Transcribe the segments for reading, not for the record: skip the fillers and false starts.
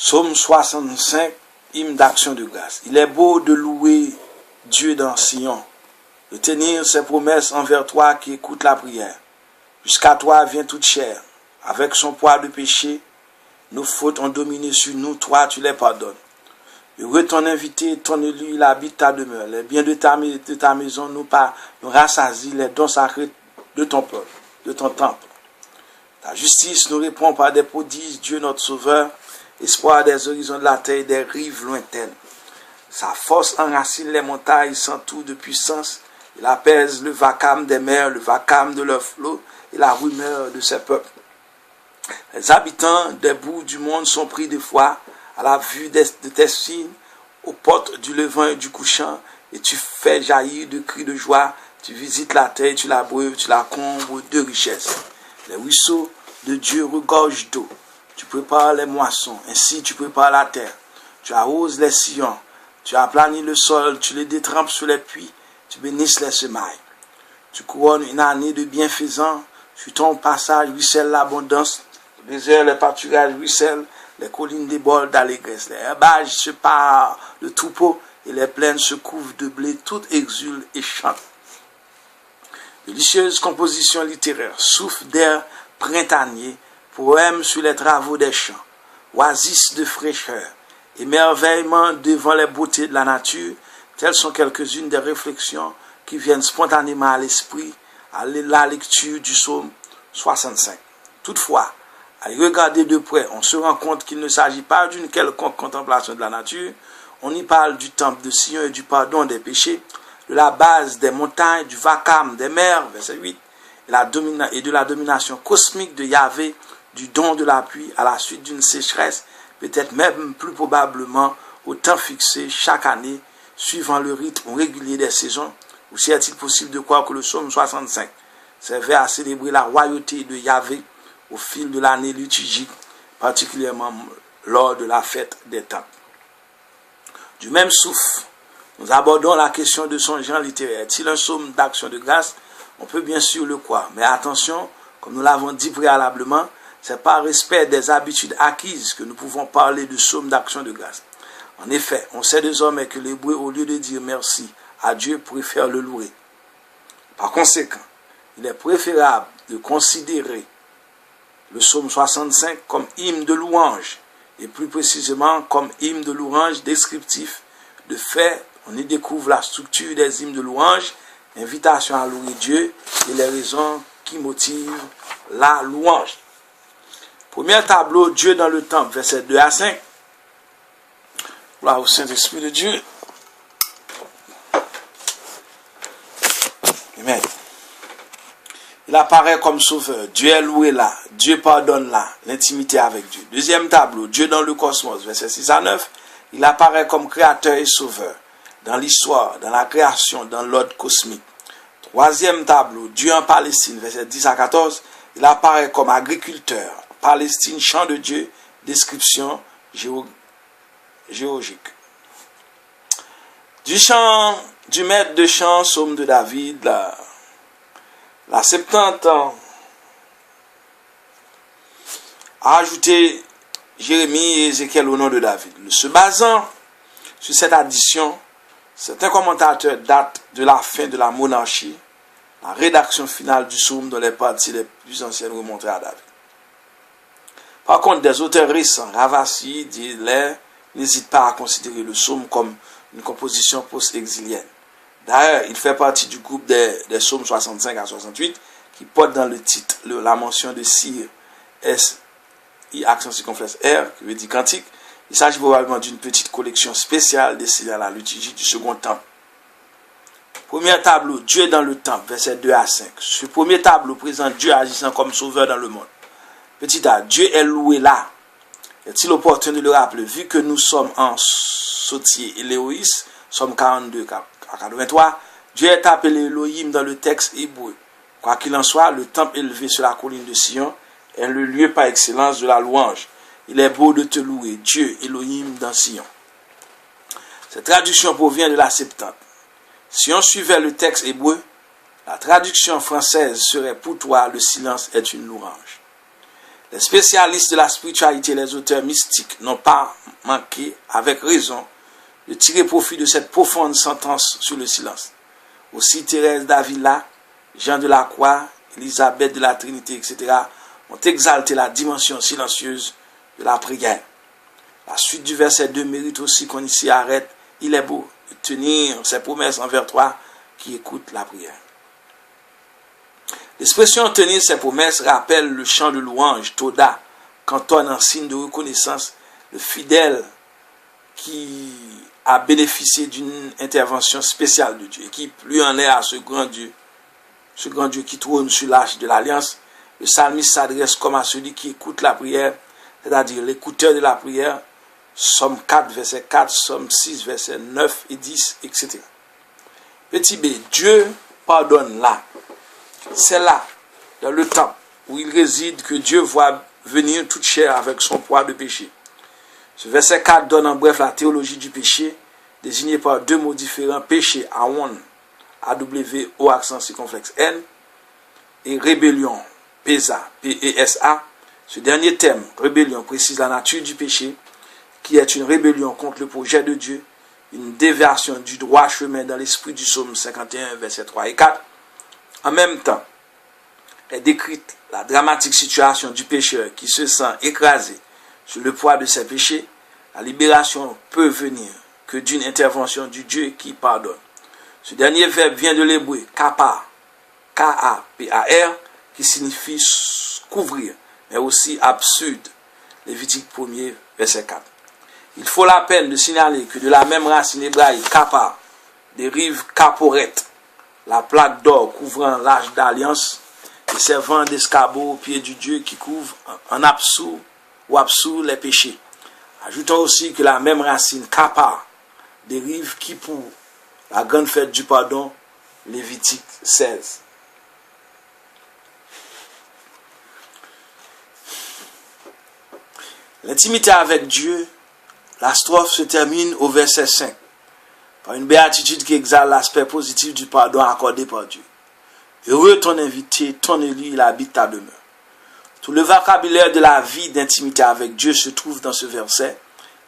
Psaume 65, hymne d'action de grâce. Il est beau de louer Dieu dans Sion, de tenir ses promesses envers toi qui écoutes la prière. Jusqu'à toi vient toute chair, avec son poids de péché, nos fautes ont dominé sur nous, toi tu les pardonnes. Heureux ton invité, ton élu, il habite ta demeure. Les biens de ta maison nous rassasient les dons sacrés de ton peuple, de ton temple. Ta justice nous répond par des prodiges, Dieu notre sauveur, espoir des horizons de la terre et des rives lointaines. Sa force enracine les montagnes, s'entoure de puissance. Il apaise le vacarme des mers, le vacarme de leurs flots et la rumeur de ses peuples. Les habitants des bouts du monde sont pris de foi à la vue de tes signes, aux portes du levant et du couchant, et tu fais jaillir de cris de joie. Tu visites la terre, tu la breuves, tu la combles de richesses. Les ruisseaux de Dieu regorgent d'eau. Tu prépares les moissons, ainsi tu prépares la terre. Tu arroses les sillons, tu aplanis le sol, tu les détrempes sur les puits, tu bénisses les semailles. Tu couronnes une année de bienfaisants, sur ton passage ruisselle l'abondance, le désert, les pâturages ruissellent, les collines débordent d'allégresse, les herbages se parent de troupeaux et les plaines se couvrent de blé, tout exulte et chante. Délicieuse composition littéraire, souffle d'air printanier, poème sur les travaux des champs, oasis de fraîcheur, émerveillement devant les beautés de la nature, telles sont quelques-unes des réflexions qui viennent spontanément à l'esprit à la lecture du psaume 65. Toutefois, à y regarder de près, on se rend compte qu'il ne s'agit pas d'une quelconque contemplation de la nature. On y parle du temple de Sion et du pardon des péchés, de la base des montagnes, du vacarme des mers, verset 8, et de la domination cosmique de Yahvé, du don de la pluie à la suite d'une sécheresse, peut-être même plus probablement au temps fixé chaque année, suivant le rythme régulier des saisons. Aussi est-il possible de croire que le psaume 65 servait à célébrer la royauté de Yahvé au fil de l'année liturgique, particulièrement lors de la fête des temples. Du même souffle, nous abordons la question de son genre littéraire. Est-il un psaume d'action de grâce? On peut bien sûr le croire, mais attention, comme nous l'avons dit préalablement, c'est par respect des habitudes acquises que nous pouvons parler de psaume d'action de grâce. En effet, on sait désormais que l'hébreu, au lieu de dire merci à Dieu, préfère le louer. Par conséquent, il est préférable de considérer le psaume 65 comme hymne de louange, et plus précisément comme hymne de louange descriptif. De fait, on y découvre la structure des hymnes de louange, invitation à louer Dieu et les raisons qui motivent la louange. Premier tableau, Dieu dans le temple, versets 2 à 5. Gloire au Saint-Esprit de Dieu. Amen. Il apparaît comme sauveur. Dieu est loué là. Dieu pardonne là. L'intimité avec Dieu. Deuxième tableau, Dieu dans le cosmos, versets 6 à 9. Il apparaît comme créateur et sauveur. Dans l'histoire, dans la création, dans l'ordre cosmique. Troisième tableau, Dieu en Palestine, versets 10 à 14. Il apparaît comme agriculteur. Palestine, champ de Dieu, description géologique. Du chant, du maître de chant, psaume de David, la Septante a ajouté Jérémie et Ézéchiel au nom de David. Se basant sur cette addition, certains commentateurs datent de la fin de la monarchie, la rédaction finale du psaume dont les parties les plus anciennes remontaient à David. Par contre, des auteurs récents, Ravasi, Diller, n'hésitent pas à considérer le psaume comme une composition post-exilienne. D'ailleurs, il fait partie du groupe des psaumes 65 à 68 qui porte dans le titre la mention de Sir, S-I, accent circonflexe R, qui veut dire cantique. Il s'agit probablement d'une petite collection spéciale destinée à la liturgie du second temple. Premier tableau, Dieu dans le temple, versets 2 à 5. Ce premier tableau présente Dieu agissant comme sauveur dans le monde. Petit a, Dieu est loué là. Est-il opportun de le rappeler, vu que nous sommes en Sautier et Léoïs, Somme 42 à 83, Dieu est appelé Elohim dans le texte hébreu. Quoi qu'il en soit, le temple élevé sur la colline de Sion est le lieu par excellence de la louange. Il est beau de te louer, Dieu, Elohim dans Sion. Cette traduction provient de la Septante. Si on suivait le texte hébreu, la traduction française serait pour toi, le silence est une louange. Les spécialistes de la spiritualité et les auteurs mystiques n'ont pas manqué, avec raison, de tirer profit de cette profonde sentence sur le silence. Aussi Thérèse d'Avila, Jean de la Croix, Élisabeth de la Trinité, etc. ont exalté la dimension silencieuse de la prière. La suite du verset 2 mérite aussi qu'on s'y arrête. Il est beau de tenir ses promesses envers toi qui écoute la prière. L'expression tenir ses promesses rappelle le chant de louange, Toda, qu'entonne en signe de reconnaissance le fidèle qui a bénéficié d'une intervention spéciale de Dieu et qui plus en est à ce grand Dieu qui trône sur l'arche de l'alliance. Le psalmiste s'adresse comme à celui qui écoute la prière, c'est-à-dire l'écouteur de la prière. Somme 4, verset 4, Somme 6, verset 9 et 10, etc. Petit b, Dieu pardonne là. C'est là, dans le temps où il réside, que Dieu voit venir toute chair avec son poids de péché. Ce verset 4 donne en bref la théologie du péché, désignée par deux mots différents, péché, awon, A-W-O accent circonflexe N, et rébellion, P-E-S-A, P-E-S-A. Ce dernier thème, rébellion, précise la nature du péché, qui est une rébellion contre le projet de Dieu, une déviation du droit chemin dans l'esprit du psaume 51, versets 3 et 4. En même temps, est décrite la dramatique situation du pécheur qui se sent écrasé sous le poids de ses péchés. La libération peut venir que d'une intervention du Dieu qui pardonne. Ce dernier verbe vient de l'hébreu kapar, K-A-P-A-R, qui signifie couvrir, mais aussi absurde. Lévitique 1er, verset 4. Il faut la peine de signaler que de la même racine hébraïque, kapar, dérive kaporet, la plaque d'or couvrant l'arche d'alliance et servant d'escabeau au pied du Dieu qui couvre en absous ou absous les péchés. Ajoutons aussi que la même racine kapar dérive kippur, la grande fête du pardon, Lévitique 16. L'intimité avec Dieu, la strophe se termine au verset 5, par une béatitude qui exale l'aspect positif du pardon accordé par Dieu. Heureux ton invité, ton élu, il habite ta demeure. Tout le vocabulaire de la vie d'intimité avec Dieu se trouve dans ce verset.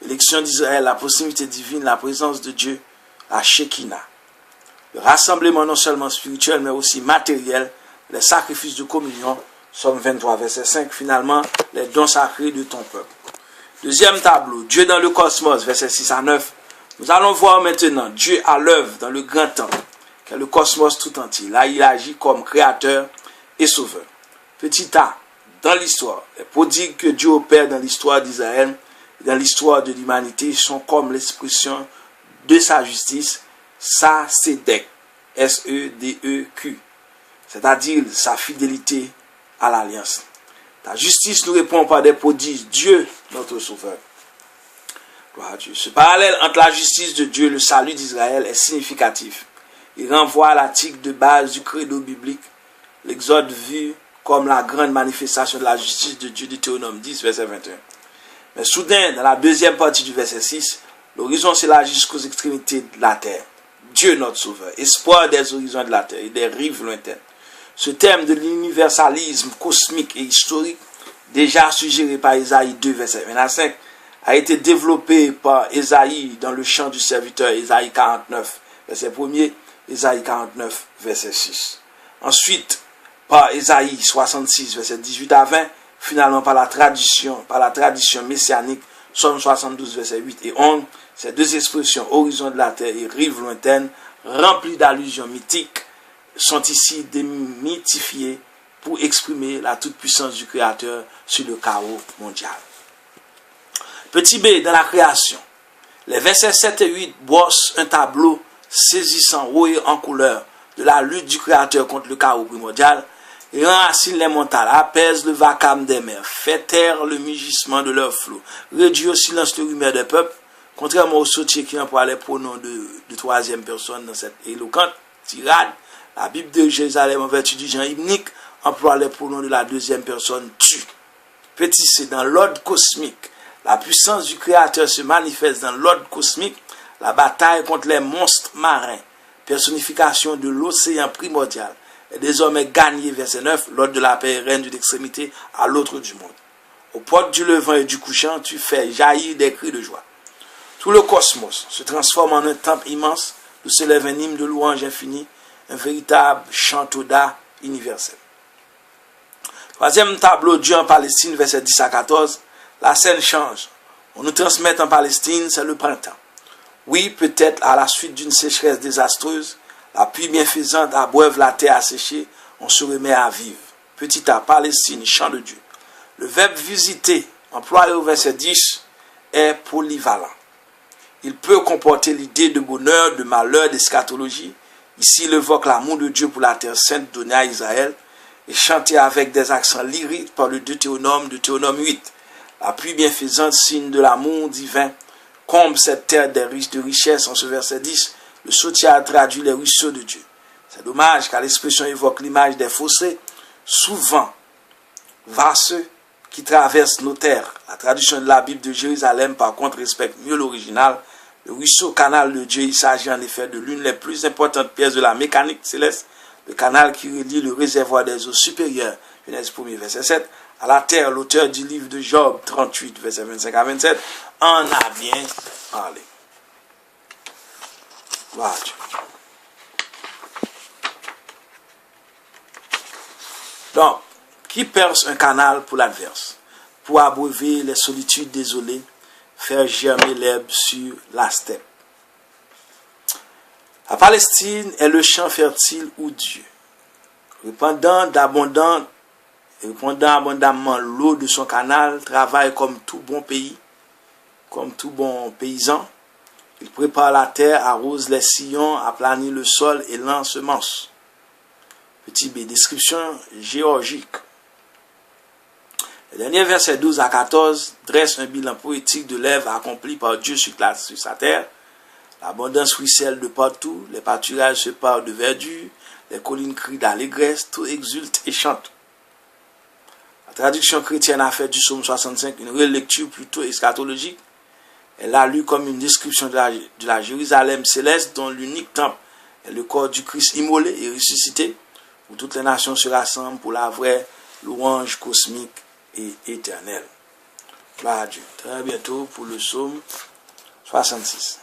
L'élection d'Israël, la proximité divine, la présence de Dieu, la Shekinah. Le rassemblement non seulement spirituel, mais aussi matériel, les sacrifices de communion, Somme 23, verset 5, finalement, les dons sacrés de ton peuple. Deuxième tableau, Dieu dans le cosmos, verset 6 à 9. Nous allons voir maintenant Dieu à l'œuvre dans le grand temps, qui est le cosmos tout entier. Là, il agit comme créateur et sauveur. Petit A, dans l'histoire, les prodigues que Dieu opère dans l'histoire d'Israël et dans l'histoire de l'humanité sont comme l'expression de sa justice, sa sédèque, S-E-D-E-Q, c'est-à-dire sa fidélité à l'alliance. Ta justice nous répond par des prodiges, Dieu, notre sauveur. Gloire à Dieu. Ce parallèle entre la justice de Dieu et le salut d'Israël est significatif. Il renvoie à l'article de base du credo biblique, l'Exode vu comme la grande manifestation de la justice de Dieu, Deutéronome 10, verset 21. Mais soudain, dans la deuxième partie du verset 6, l'horizon s'élargit jusqu'aux extrémités de la terre. Dieu, notre sauveur, espoir des horizons de la terre et des rives lointaines. Ce thème de l'universalisme cosmique et historique, déjà suggéré par Ésaïe 2, verset 25, a été développé par Ésaïe dans le chant du serviteur, Ésaïe 49, verset 1er, Ésaïe 49, verset 6. Ensuite, par Ésaïe 66, verset 18 à 20, finalement par la tradition messianique, Somme 72, verset 8 et 11, ces deux expressions, horizon de la terre et rive lointaine, remplies d'allusions mythiques, sont ici démythifiées pour exprimer la toute-puissance du Créateur sur le chaos mondial. Petit b, dans la création, les versets 7 et 8 brossent un tableau saisissant, haut et en couleur, de la lutte du Créateur contre le chaos primordial, et enracine les montagnes, apaise le vacarme des mers, fait taire le mugissement de leurs flots, réduit au silence le rumeur des peuples, contrairement aux sautiers qui emploient les pronoms de troisième personne dans cette éloquente tirade. La Bible de Jérusalem, en vertu du genre hymnique, emploie les pronoms de la deuxième personne tu. Petit c, dans l'ordre cosmique, la puissance du Créateur se manifeste dans l'ordre cosmique, la bataille contre les monstres marins, personnification de l'océan primordial, est désormais gagnée, verset 9, l'ordre de la paix règne d'une extrémité à l'autre du monde. Aux portes du levant et du couchant, tu fais jaillir des cris de joie. Tout le cosmos se transforme en un temple immense où se lève un hymne de louange infini, un véritable chantoda universel. Troisième tableau, Dieu en Palestine, verset 10 à 14. La scène change. On nous transmet en Palestine, c'est le printemps. Oui, peut-être à la suite d'une sécheresse désastreuse, la pluie bienfaisante abreuve la terre asséchée, on se remet à vivre. Petit A, Palestine, chant de Dieu. Le verbe visiter, employé au verset 10, est polyvalent. Il peut comporter l'idée de bonheur, de malheur, d'eschatologie. Ici, il évoque l'amour de Dieu pour la terre sainte donnée à Israël et chanté avec des accents lyriques par le Deutéronome 8. La pluie bienfaisante, signe de l'amour divin, comble cette terre de richesses. En ce verset 10, le Sotia a traduit les ruisseaux de Dieu. C'est dommage car l'expression évoque l'image des fossés, souvent vaseux, qui traversent nos terres. La traduction de la Bible de Jérusalem, par contre, respecte mieux l'original. Le ruisseau canal de Dieu, il s'agit en effet de l'une des plus importantes pièces de la mécanique céleste, le canal qui relie le réservoir des eaux supérieures, Genèse 1, verset 7, à la terre. L'auteur du livre de Job 38, verset 25 à 27, en a bien parlé. Gloire à Dieu. Donc, qui perce un canal pour l'adverse, pour abreuver les solitudes désolées, faire germer l'herbe sur la steppe. La Palestine est le champ fertile où Dieu, répandant abondamment l'eau de son canal, travaille comme tout bon pays, comme tout bon paysan. Il prépare la terre, arrose les sillons, aplanit le sol et l'ensemence. Petit B, description géologique. Le dernier verset 12 à 14 dresse un bilan poétique de l'œuvre accomplie par Dieu sur sa terre. L'abondance ruisselle de partout, les pâturages se parent de verdure, les collines crient d'allégresse, tout exulte et chante. La traduction chrétienne a fait du psaume 65 une relecture plutôt eschatologique. Elle l'a lu comme une description de la Jérusalem céleste dont l'unique temple est le corps du Christ immolé et ressuscité, où toutes les nations se rassemblent pour la vraie louange cosmique et éternelle. Gloire à Dieu. Très bientôt pour le psaume 66.